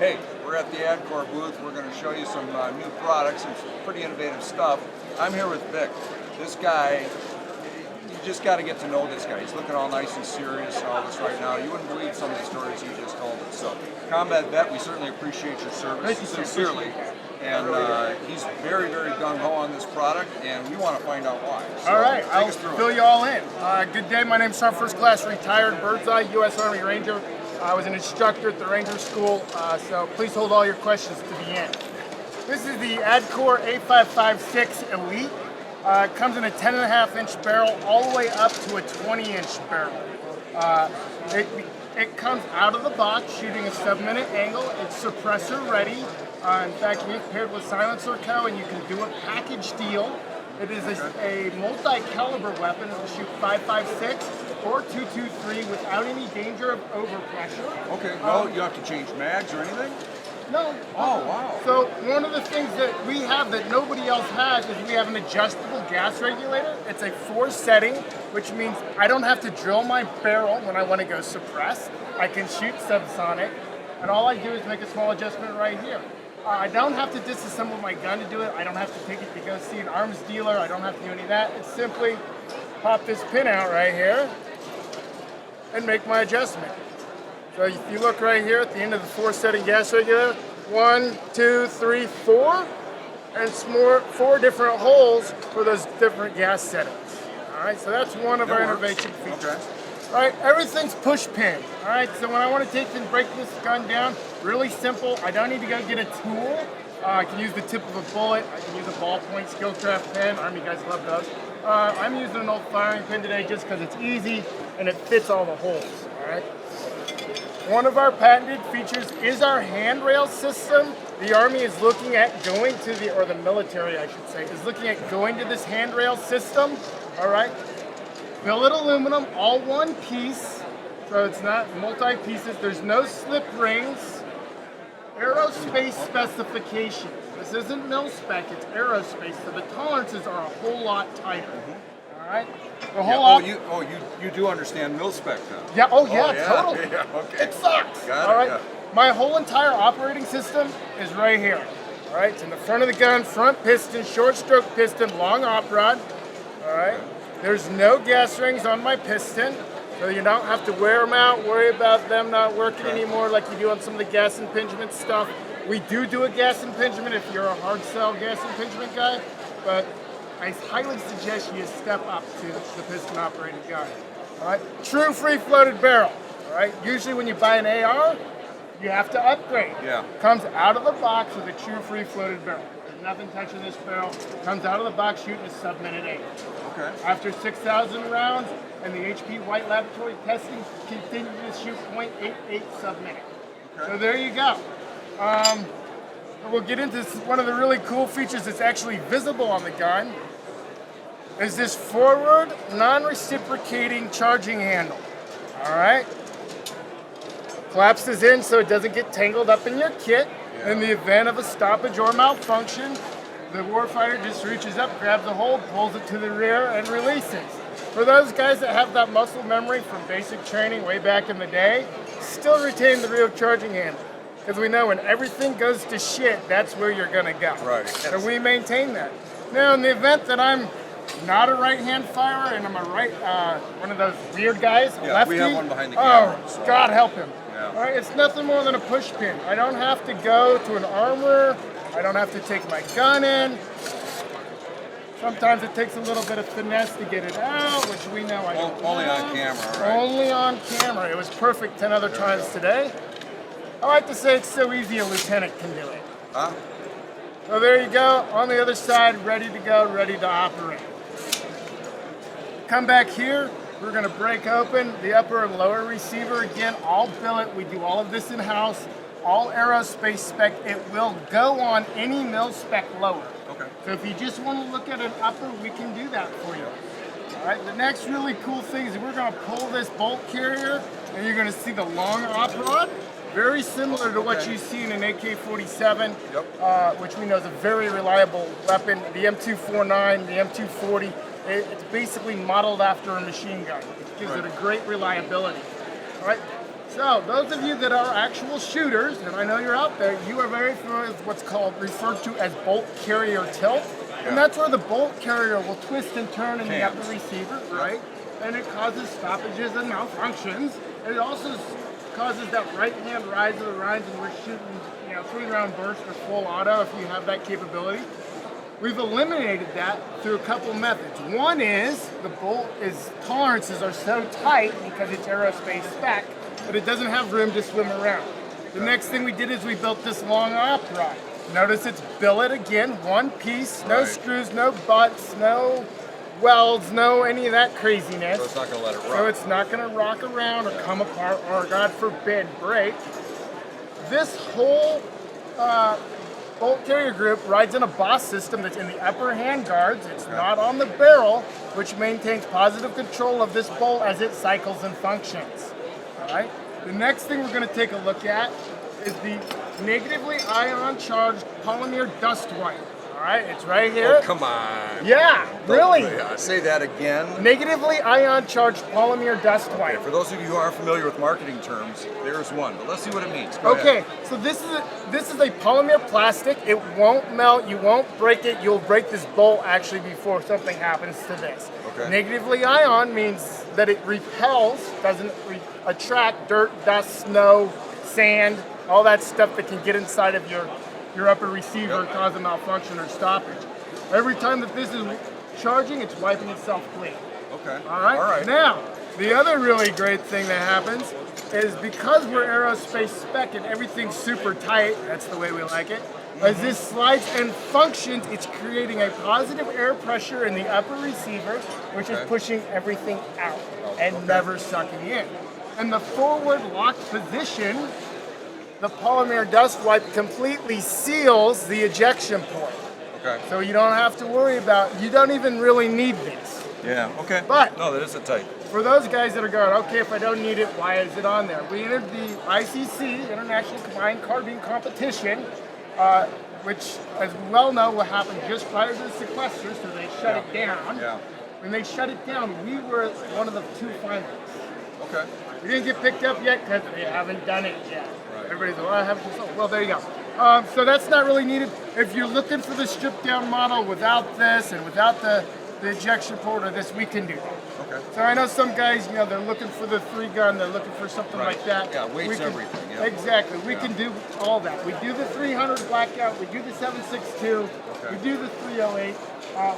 Hey, we're at the Adcor booth. We're going to show you some new products and some pretty innovative stuff. I'm here with Vic. This guy, you just got to get to know this guy. He's looking all nice and serious and all this right now. You wouldn't believe some of the stories he just told us. So, Combat Vet, we certainly appreciate your service, sincerely. And he's very, very gung-ho on this product, and we want to find out why. So all right, I'll fill you all in. Good day, my name's Sergeant First Class Retired Birdseye, U.S. Army Ranger. I was an instructor at the Ranger School, so please hold all your questions to the end. This is the Adcor A-556 Elite. It comes in a 10.5-inch barrel all the way up to a 20-inch barrel. It comes out of the box shooting a sub-minute angle. It's suppressor ready. In fact, it's paired with silencer co, and you can do a package deal. It is a multi-caliber weapon. It'll shoot 5.56 or 2.23 without any danger of overpressure. Okay, no, you have to change mags or anything? No. Oh, wow. So one of the things that we have that nobody else has is we have an adjustable gas regulator. It's a 4-setting, which means I don't have to drill my barrel when I want to go suppress. I can shoot subsonic, and all I do is make a small adjustment right here. I don't have to disassemble my gun to do it. I don't have to take it to go see an arms dealer. I don't have to do any of that. It's simply pop this pin out right here and make my adjustment. So if you look right here at the end of the 4-setting gas regulator, 1, 2, 3, 4, and four different holes for those different gas settings. All right, so that's one of our innovation features. Okay. All right, everything's push pin. All right, so when I want to take and break this gun down, really simple. I don't need to go get a tool. I can use the tip of a bullet. I can use a ballpoint Skillcraft pen. Army guys love those. I'm using an old firing pin today just because it's easy and it fits all the holes. All right. One of our patented features is our handrail system. The Army is looking at going to or the military, I should say, is looking at going to this handrail system. All right. Billet aluminum, all one piece, so it's not multi-pieces. There's no slip rings. Aerospace specifications. This isn't mil-spec, it's aerospace, so the tolerances are a whole lot tighter. All right? The whole lot. You do understand mil-spec then? Yeah, totally. Yeah, okay. It sucks. Got it, all right? yeah. My whole entire operating system is right here. All right, it's in the front of the gun, front piston, short stroke piston, long op rod. All right? There's no gas rings on my piston, so you don't have to wear them out, worry about them not working anymore like you do on some of the gas impingement stuff. We do a gas impingement if you're a hard sell gas impingement guy, but I highly suggest you step up to the piston operated gun. All right, true free floated barrel. All right, usually when you buy an A.e.a.r, you have to upgrade. Yeah. Comes out of the box with a true free floated barrel. There's nothing touching this barrel. Comes out of the box shooting a sub-minute 8. Okay. After 6,000 rounds and the HP White Laboratory testing, continue to shoot .88 sub-minute. Okay. So there you go. We'll get into one of the really cool features that's actually visible on the gun. Is this forward non-reciprocating charging handle. All right. Collapses in so it doesn't get tangled up in your kit. In the event of a stoppage or malfunction, the warfighter just reaches up, grabs a hold, pulls it to the rear, and releases. For those guys that have that muscle memory from basic training way back in the day, still retain the real charging handle. Because we know when everything goes to shit, that's where you're going to go. Right. So we maintain that. Now, in the event that I'm not a right-hand firer and I'm a one of those weird guys, lefty. We have one behind the camera. Oh, God help him. Yeah. All right, it's nothing more than a push pin. I don't have to go to an armorer. I don't have to take my gun in. Sometimes it takes a little bit of finesse to get it out, which we know I don't Only have. on camera, right? Only on camera. It was perfect 10 other times today. I like to say it's so easy a lieutenant can do it. Huh? So there you go, on the other side, ready to go, ready to operate. Come back here, we're going to break open the upper and lower receiver. Again, all billet. We do all of this in-house. All aerospace spec. It will go on any mil-spec lower. Okay. So if you just want to look at an upper, we can do that for you. All right, the next really cool thing is we're going to pull this bolt carrier, and you're going to see the long op rod. Very similar to what you see in an AK-47, which we know is a very reliable weapon. The M249, the M240, it's basically modeled after a machine gun. It gives it a great reliability. All right, So those of you that are actual shooters, and I know you're out there, you are very familiar with what's referred to as bolt carrier tilt. And that's where the bolt carrier will twist and turn in the upper receiver, right? And it causes stoppages and malfunctions. And it also causes that right-hand rise of the lines, and we're shooting, 3-round burst or full auto if you have that capability. We've eliminated that through a couple methods. One is the bolt tolerances are so tight because it's aerospace spec, but it doesn't have room to swim around. The next thing we did is we built this long op rod. Notice it's billet again, one piece, no screws, no butts, no welds, no any of that craziness. So it's not going to let it rock. So it's not going to rock around or come apart or, God forbid, break. This whole bolt carrier group rides in a BOSS system that's in the upper hand guards. It's not on the barrel, which maintains positive control of this bolt as it cycles and functions. All right. The next thing we're going to take a look at is the negatively ion charged polymer dust wipe. All right, it's right here. Oh, come on. Yeah, really. Say that again. Negatively ion charged polymer dust wipe. Okay, for those of you who aren't familiar with marketing terms, there's one. But let's see what it means. Go ahead. So this is a polymer plastic. It won't melt. You won't break it. You'll break this bolt actually before something happens to this. Okay. Negatively ion means that it repels, doesn't attract dirt, dust, snow, sand, all that stuff that can get inside of your upper receiver and cause a malfunction or stoppage. Every time that this is charging, it's wiping itself clean. Okay. All right. Now, the other really great thing that happens is because we're aerospace spec and everything's super tight, that's the way we like it, as this slides and functions, it's creating a positive air pressure in the upper receiver, which is pushing everything out and never sucking in. And the forward locked position, the polymer dust wipe completely seals the ejection port. Okay. So you don't have to worry about, you don't even really need this. Yeah, okay. But no, that isn't tight. For those guys that are going, okay, if I don't need it, why is it on there? We entered the ICC, International Combined Carbine Competition, which, as we well know, will happen just prior to the sequester, so they shut it down. Yeah. When they shut it down, we were one of the 2 finalists. Okay. We didn't get picked up yet because they haven't done it yet. Right. Everybody's like, well, I haven't consulted. Well, there you go. So that's not really needed. If you're looking for the stripped down model without this and without the ejection port or this, we can do that. Okay. So I know some guys, they're looking for the 3-gun, they're looking for something like that. Yeah, weight's everything. Yeah. Exactly. We can do all that. We do the 300 blackout, we do the 7.62, we do the 308.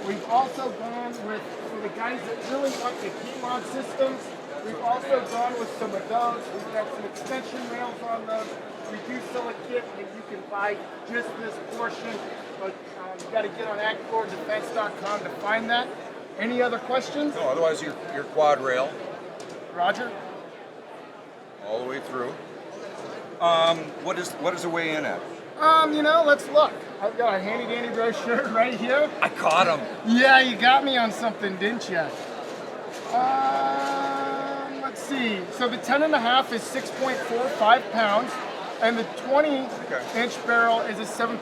We've also gone with, for the guys that really want the key-mod systems, we've also gone with some of those. We've got some extension rails on those. We do sell a kit that you can buy just this portion, but you got to get on AdcorDefense.com to find that. Any other questions? No, otherwise your quad rail. Roger? All the way through. What is the way in at? Let's look. I've got a handy dandy brochure right here. I caught him. Yeah, you got me on something, didn't you? Let's see. So the 10.5 is 6.45 pounds, and the 20-inch barrel is a 7.80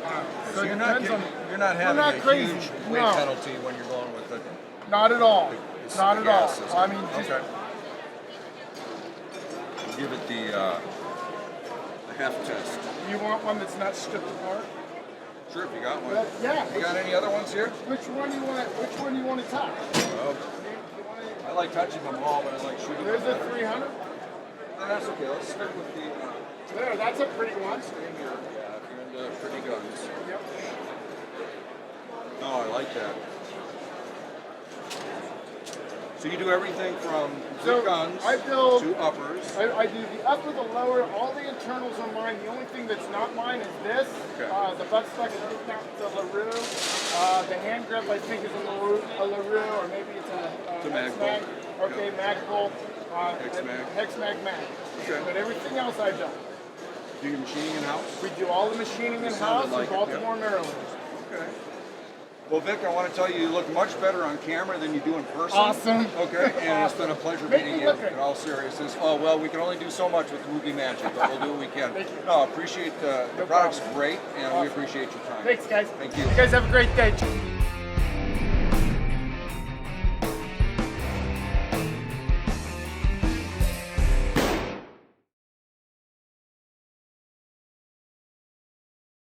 pounds. So you're not having a huge weight penalty when you're going with it. Not at all. Not at all. System. I mean, just give it the half test. You want one that's not stripped apart? Sure, if you got one. Yeah. You got any other ones here? Which one do you want to touch? I like touching them all, but I like shooting. There's a 300. That's okay. Let's stick with the. There, that's a pretty one. Yeah, if you're into pretty guns. Yep. No, I like that. So you do everything from guns to uppers. I do the upper, the lower, all the internals are mine. The only thing that's not mine is this. Okay. The buttstock is hooked out to LaRue. The hand grip I think is a LaRue, or maybe it's a mag X-Mag. bolt. Okay, mag bolt. X-Mag. X-Mag mag. Okay. But everything else I don't. Do your machining in-house? We do all the machining in-house like in it, Baltimore, Maryland. Okay. Well, Vic, I want to tell you, you look much better on camera than you do in person. Awesome. Okay, and it's been a pleasure meeting you in all seriousness. Oh, well, we can only do so much with Woogie Magic, but we'll do what we can. Thank you. No, I appreciate the product's great, and we appreciate your time. Thanks, guys. Thank you. You guys have a great day.